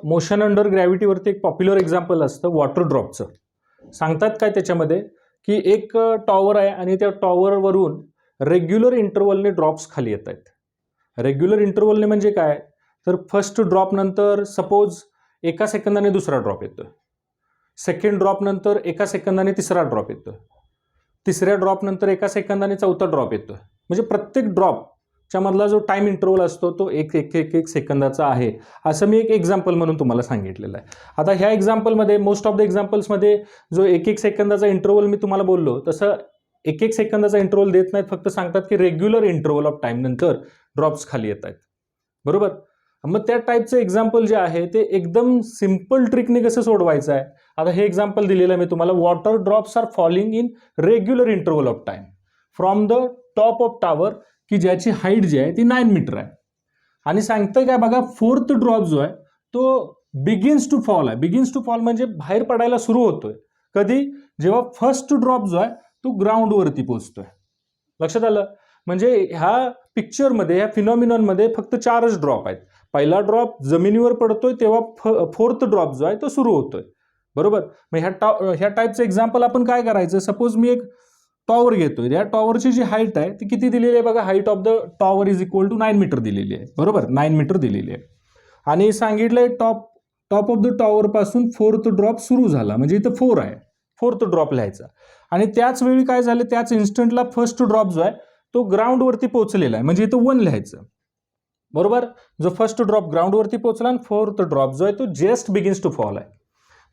Motion under ग्रॅव्हिटीवरती एक popular example असतं water ड्रॉपचं. सांगतात काय त्याच्यामध्ये की एक टॉवर आहे आणि त्या टॉवरवरून रेग्युलर इंटरवलने ड्रॉप्स खाली येत आहेत. रेग्युलर इंटरवलने म्हणजे काय, तर फर्स्ट ड्रॉप नंतर सपोज एका सेकंदाने दुसरा ड्रॉप येतोय, सेकंड ड्रॉप नंतर एका सेकंदाने तिसरा ड्रॉप येतोय, तिसऱ्या ड्रॉप नंतर एका सेकंदाने चौथा ड्रॉप येतोय. म्हणजे प्रत्येक ड्रॉपच्या मधला जो टाइम इंटरवल असतो तो एक एक एक एक सेकंदाचा आहे, असं मी एक एक्झाम्पल म्हणून तुम्हाला सांगितलेलं आहे. आता ह्या एक्झाम्पलमध्ये मोस्ट ऑफ द एक्झाम्पल्समध्ये जो एक एक सेकंदाचा इंटरवल मी तुम्हाला बोललो तसं एक एक सेकंदाचा इंटरवल देत नाहीत, फक्त सांगतात की रेग्युलर इंटरवल ऑफ टाइम नंतर ड्रॉप्स खाली येत आहेत. बरोबर. मग त्या टाईपचं एक्झाम्पल जे आहे ते एकदम सिम्पल ट्रिकने कसं सोडवायचं आहे. आता हे एक्झाम्पल दिलेलं आहे मी तुम्हाला. Water drops are falling in regular interval of time from the top of tower, की ज्याची हाईट जी आहे ती 9 मीटर आहे. आणि सांगतंय काय बघा, फोर्थ ड्रॉप जो आहे तो बिगिन्स टू फॉल आहे. बिगिन्स टू फॉल म्हणजे बाहेर पडायला सुरू होतोय कधी, जेव्हा फर्स्ट ड्रॉप जो आहे तो ग्राउंडवरती पोहोचतोय. लक्षात आलं. म्हणजे ह्या पिक्चरमध्ये, ह्या फिनॉमिनॉनमध्ये फक्त 4च ड्रॉप आहेत. पहिला ड्रॉप जमिनीवर पडतोय तेव्हा फोर्थ ड्रॉप जो आहे तो सुरू होतोय. बरोबर. मग ह्या टाईपचं एक्झाम्पल आपण काय करायचं, सपोज मी एक टॉवर घेतोय, या टॉवरची जी हाईट आहे ती किती दिलेली आहे बघा, height of the tower is equal to 9 metre दिलेली आहे. बरोबर, 9 मीटर दिलेली आहे. आणि सांगितलंय टॉप ऑफ द टॉवर पासून फोर्थ ड्रॉप सुरू झाला, म्हणजे इथं 4 आहे, फोर्थ ड्रॉप लिहायचा. आणि त्याच वेळी काय झालं, त्याच इन्स्टंटला फर्स्ट ड्रॉप जो आहे तो ग्राउंडवरती पोहोचलेला आहे, म्हणजे इथं 1 लिहायचं. बरोबर. जो फर्स्ट ड्रॉप ग्राउंडवरती पोहोचला आणि फोर्थ ड्रॉप जो आहे तो जस्ट बिगिन्स टू फॉल आहे.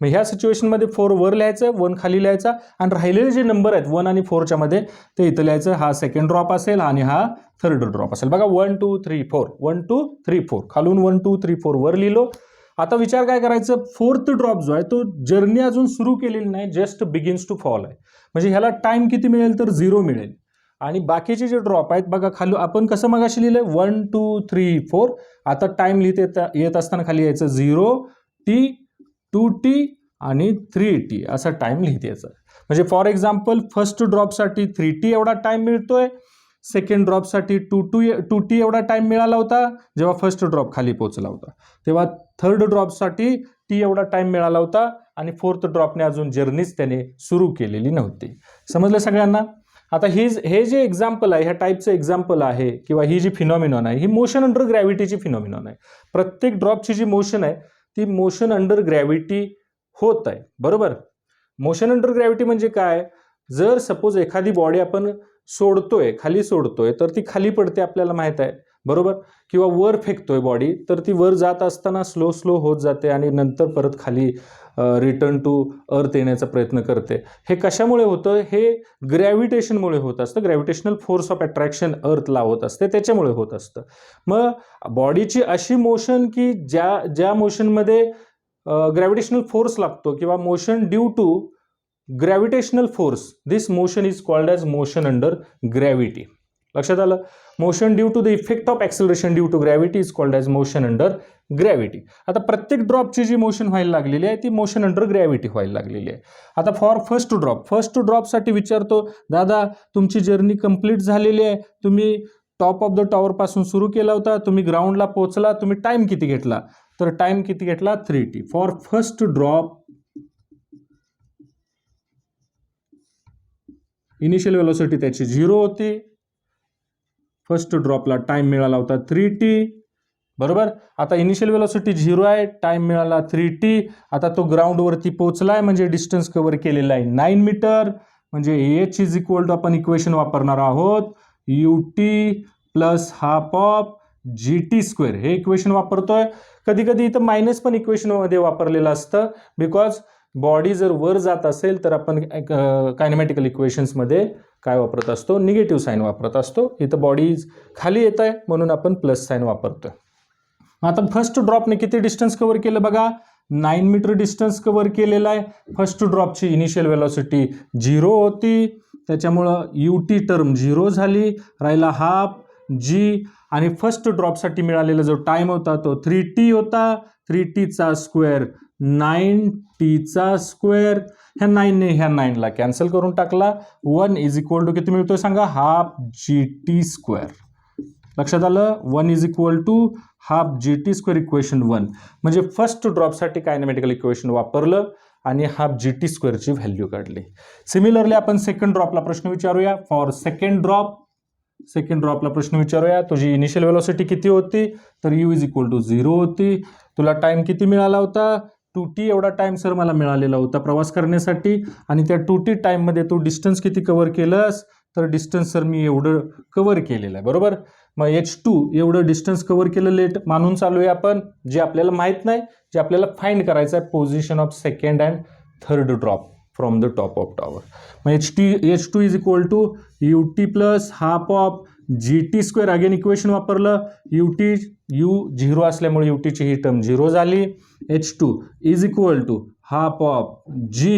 मग ह्या सिच्युएशनमध्ये 4 वर लिहायचं, 1 खाली लिहायचा, आणि राहिलेले जे नंबर आहेत 1 आणि 4च्या मध्ये ते इथं लिहायचं. हा सेकंड ड्रॉप असेल आणि हा थर्ड ड्रॉप असेल. बघा 1 2 3 4, 1 2 3 4, खालून 1 2 3 4 वर लिहिलो. आता विचार काय करायचं, फोर्थ ड्रॉप जो आहे तो जर्नी अजून सुरू केलेली नाही, जस्ट बिगिन्स टू फॉल आहे. म्हणजे ह्याला टाइम किती मिळेल, तर 0 मिळेल. आणि बाकीचे जे ड्रॉप आहेत बघा, खाली आपण कसं मगाशी लिहिलंय 1 2 3 4, आता टाइम येत असताना खाली यायचं 0t 2t आणि 3t असा टाइम लिहित यायचा. म्हणजे फॉर एक्झाम्पल फर्स्ट ड्रॉपसाठी 3t एवढा टाइम मिळतोय, सेकंड ड्रॉपसाठी 2t एवढा टाइम मिळाला होता जेव्हा फर्स्ट ड्रॉप खाली पोहोचला होता, तेव्हा थर्ड ड्रॉपसाठी t एवढा टाइम मिळाला होता, आणि फोर्थ ड्रॉपने अजून जर्नीच त्याने सुरू केलेली नव्हती. समजलं सगळ्यांना. आता हे जे एक्झाम्पल आहे, ह्या टाईपचं एक्झाम्पल आहे किंवा ही जी फिनॉमिनॉन आहे ही मोशन अंडर ग्रॅव्हिटीची फिनॉमिनॉन आहे. प्रत्येक ड्रॉपची जी मोशन आहे ती मोशन अंडर ग्रॅव्हिटी होत आहे. बरोबर. मोशन अंडर ग्रॅव्हिटी म्हणजे काय, जर सपोज एखादी बॉडी आपण सोडतोय, खाली सोडतोय, तर ती खाली पडते आपल्याला माहित आहे. बरोबर. किंवा वर फेकतोय बॉडी, तर ती वर जात असताना स्लो होत जाते आणि नंतर परत खाली रिटर्न टू अर्थ येण्याचा प्रयत्न करते. हे कशामुळे होतं, हे ग्रॅव्हिटेशनमुळे होत असतं. ग्रॅव्हिटेशनल फोर्स ऑफ अट्रॅक्शन अर्थला होत असते, त्याच्यामुळे होत असतं. मग बॉडीची अशी मोशन की ज्या मोशनमध्ये ग्रॅव्हिटेशनल फोर्स लागतो किंवा motion due to gravitational force, this motion is called as motion under gravity. लक्षात आलं. Motion due to the effect of acceleration due to gravity is called as motion under gravity. आता प्रत्येक ड्रॉपची जी motion व्हायला लागलेली आहे ती मोशन अंडर ग्रॅव्हिटी व्हायला लागलेली आहे. आता फॉर फर्स्ट ड्रॉपसाठी विचारतो, दादा तुमची जर्नी कंप्लीट झालेली आहे, तुम्ही टॉप ऑफ द टॉवर पासून सुरू केला होता, तुम्ही ग्राउंडला पोहोचला, तुम्ही टाइम किती घेतला, तर टाइम किती घेतला, 3t. For first drop initial velocity त्याची 0 होती, फर्स्ट ड्रॉपला टाइम मिळाला होता 3t. बरोबर. आता इनिशियल वेलोसिटी 0 आहे, टाइम मिळाला 3t. आता तो ग्राउंडवरती पोहोचलाय, म्हणजे डिस्टन्स कव्हर केलेला आहे 9 मीटर. म्हणजे h इज इक्वल टू आपण इक्वेशन वापरणार आहोत ut plus half of gt². हे इक्वेशन वापरतोय. कधी कधी इथं मायनस पण इक्वेशन मध्ये वापरलेलं असतं, बिकॉज बॉडी जर वर जात असेल तर आपण कायनेमॅटिकल इक्वेशन्समध्ये काय वापरत असतो, निगेटिव्ह साईन वापरत असतो. इथं बॉडी खाली येत आहे म्हणून आपण प्लस साईन वापरतोय. आता फर्स्ट ड्रॉपने किती डिस्टन्स कव्हर केलं बघा, 9 मीटर डिस्टन्स कव्हर केलेला आहे. फर्स्ट ड्रॉपची इनिशियल वेलोसिटी 0 होती, त्याच्यामुळं ut टर्म 0 झाली, राहिला हाफ g. आणि फर्स्ट ड्रॉपसाठी मिळालेला जो टाइम होता तो 3t होता. 3tचा स्क्वेअर 9tचा स्क्वेअर. ह्या 9ने ह्या 9ला कॅन्सल करून टाकला. 1 इज इक्वल टू किती मिळतोय सांगा, हाफ gt². लक्षात आलं. 1 is equal to half GT² equation 1. म्हणजे फर्स्ट ड्रॉपसाठी कायनेमॅटिकल इक्वेशन वापरलं आणि हाफ GT² ची व्हॅल्यू काढली. सिमिलरली आपण सेकंड ड्रॉपला प्रश्न विचारूया. फॉर सेकंड ड्रॉपला प्रश्न विचारूया. तुझी इनिशियल व्हेलॉसिटी किती होती? तर u इज इक्वल टू 0 होती. तुला टाइम किती मिळाला होता? 2t एवढा टाइम सर मला मिळालेला होता प्रवास करण्यासाठी. आणि त्या 2t टाइममध्ये तू डिस्टन्स किती कव्हर केलंस? तर डिस्टन्स सर मी एवढं कव्हर केलेलं आहे, बरोबर. मग h2 एवढं डिस्टन्स कव्हर केलं लेट मानून चालूया आपण. जे आपल्याला माहित नाही, जे आपल्याला फाइंड करायचं आहे, position of second and third drop from the top of tower. मग h2 is equal to ut plus half of GT². Again equation वापरलं. u 0 असल्यामुळे ut ची ही टर्म 0 झाली. h2 is equal to half of g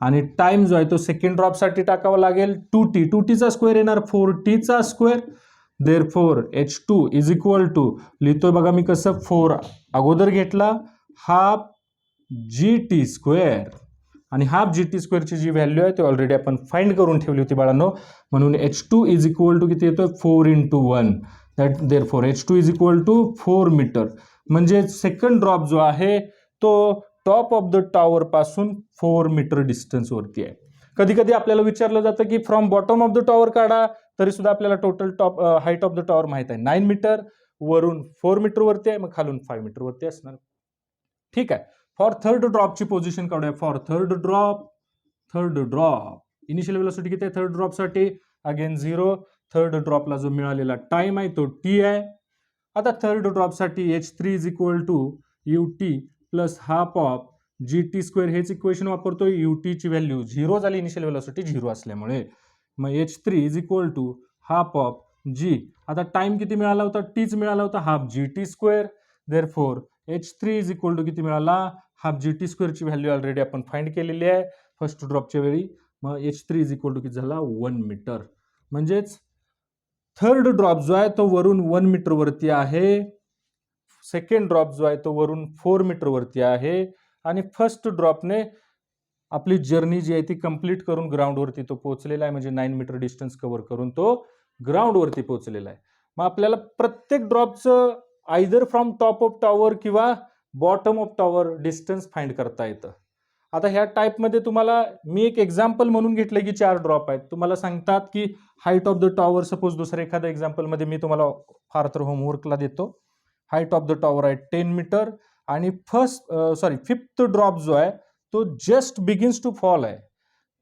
आणि time जो आहे तो second ड्रॉपसाठी टाकावा लागेल 2t चा स्क्वेअर येणार 4t चा square. Therefore h2 is equal to, लिहितोय बघा मी कसं, 4 अगोदर घेतला हाफ GT² आणि हाफ GT² ची जी व्हॅल्यू आहे ती ऑलरेडी आपण फाइंड करून ठेवली होती बाळांनो. म्हणून h2 इज इक्वल टू किती येतोय 4 × 1. That therefore h2 is equal to 4 metre. म्हणजे सेकंड ड्रॉप जो आहे तो टॉप ऑफ द टॉवर पासून 4 मीटर डिस्टन्स वरती आहे. कधी कधी आपल्याला विचारलं जातं की from bottom of the tower काढा, तरी सुद्धा आपल्याला total top height of the tower माहित आहे 9 मीटर, वरून 4 मीटर वरती आहे, मग खालून 5 मीटर वरती असणार. ठीक आहे. फॉर थर्ड ड्रॉपची पोझिशन काढूया. For third drop initial velocity किती आहे थर्ड ड्रॉपसाठी? अगेन 0. थर्ड ड्रॉपला जो मिळालेला टाइम आहे तो t आहे. आता थर्ड ड्रॉपसाठी h3 is equal to ut plus half of GT² हेच इक्वेशन वापरतोय. ut ची व्हॅल्यू 0 झाली, इनिशियल व्हेलॉसिटी 0 असल्यामुळे. मग h3 is equal to half of g. आता टाइम किती मिळाला होता? tच मिळाला होता, half GT². Therefore h3 is equal to किती मिळाला? हाफ GT² ची व्हॅल्यू ऑलरेडी आपण फाइंड केलेली आहे फर्स्ट ड्रॉपच्या वेळी. मग h3 इज इक्वल टू किती झाला? 1 मीटर. म्हणजेच थर्ड ड्रॉप जो आहे तो वरून 1 मीटर वरती आहे. सेकंड ड्रॉप जो आहे तो वरून 4 मीटर वरती आहे. आणि फर्स्ट ड्रॉपने आपली जर्नी जी आहे ती कंप्लीट करून ग्राउंडवरती तो पोहोचलेला आहे. म्हणजे 9 मीटर डिस्टन्स कव्हर करून तो ग्राउंडवरती पोहोचलेला आहे. मग आपल्याला प्रत्येक ड्रॉपचं either from top of tower किंवा bottom of tower distance find करता येतं. आता ह्या टाईपमध्ये तुम्हाला मी एक एक्झाम्पल म्हणून घेतलं की 4 ड्रॉप आहेत. तुम्हाला सांगतात की height of the tower, suppose दुसऱ्या एखाद्या एक्झाम्पलमध्ये मी तुम्हाला फार तर होमवर्कला देतो. हाईट ऑफ द टॉवर आहे 10 मीटर आणि फिफ्थ ड्रॉप जो आहे तो जस्ट बिगिन्स टू फॉल आहे.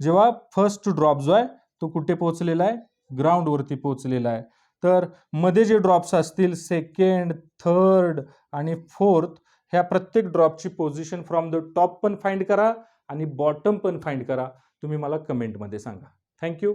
जेव्हा फर्स्ट ड्रॉप जो आहे तो कुठे पोहोचलेला आहे? ग्राउंडवरती पोहोचलेला आहे. तर मध्ये जे ड्रॉप्स असतील सेकंड, थर्ड आणि फोर्थ, ह्या प्रत्येक ड्रॉपची पोझिशन फ्रॉम द टॉप पण फाइंड करा आणि बॉटम पण फाइंड करा. तुम्ही मला कमेंटमध्ये सांगा. थँक्यू.